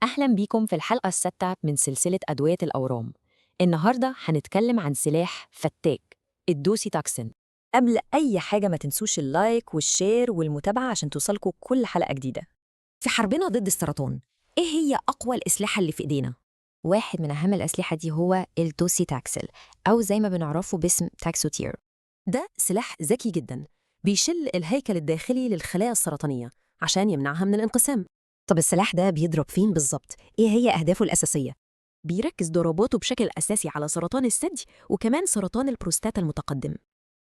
أهلا بيكم في الحلقة السادسة من سلسلة أدوية الأورام. النهاردة هنتكلم عن سلاح فتاك، الدوسيتاكسين. قبل أي حاجة ما تنسوش اللايك والشير والمتابعة عشان توصلكوا كل حلقة جديدة. في حربنا ضد السرطان، إيه هي أقوى الأسلحة اللي في إيدينا؟ واحد من أهم الأسلحة دي هو الدوسيتاكسل، أو زي ما بنعرفه باسم تاكسوتير. ده سلاح ذكي جدا بيشل الهيكل الداخلي للخلايا السرطانية عشان يمنعها من الانقسام. طب السلاح ده بيضرب فين بالظبط؟ إيه هي أهدافه الأساسية؟ بيركز ضرباته بشكل أساسي على سرطان الثدي وكمان سرطان البروستاتا المتقدم.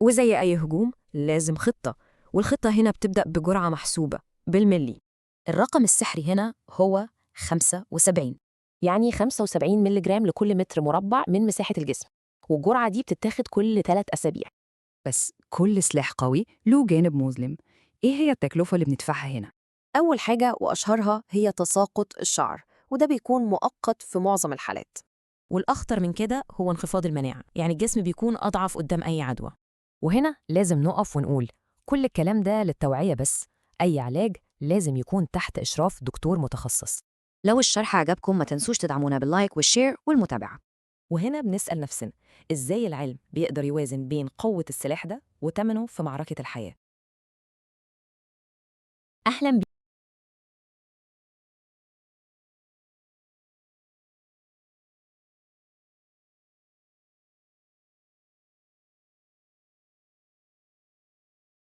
وزي أي هجوم لازم خطة، والخطة هنا بتبدأ بجرعة محسوبة بالملي. الرقم السحري هنا هو 75، يعني 75 ملي جرام لكل متر مربع من مساحة الجسم، والجرعة دي بتتاخد كل 3 أسابيع. بس كل سلاح قوي له جانب مظلم. إيه هي التكلفة اللي بندفعها هنا؟ أول حاجة وأشهرها هي تساقط الشعر، وده بيكون مؤقت في معظم الحالات. والأخطر من كده هو انخفاض المناعة، يعني الجسم بيكون أضعف قدام أي عدوى. وهنا لازم نقف ونقول كل الكلام ده للتوعية بس، أي علاج لازم يكون تحت إشراف دكتور متخصص. لو الشرح عجبكم ما تنسوش تدعمونا باللايك والشير والمتابعة. وهنا بنسأل نفسنا، إزاي العلم بيقدر يوازن بين قوة السلاح ده وتمنه في معركة الحياة؟ أهلا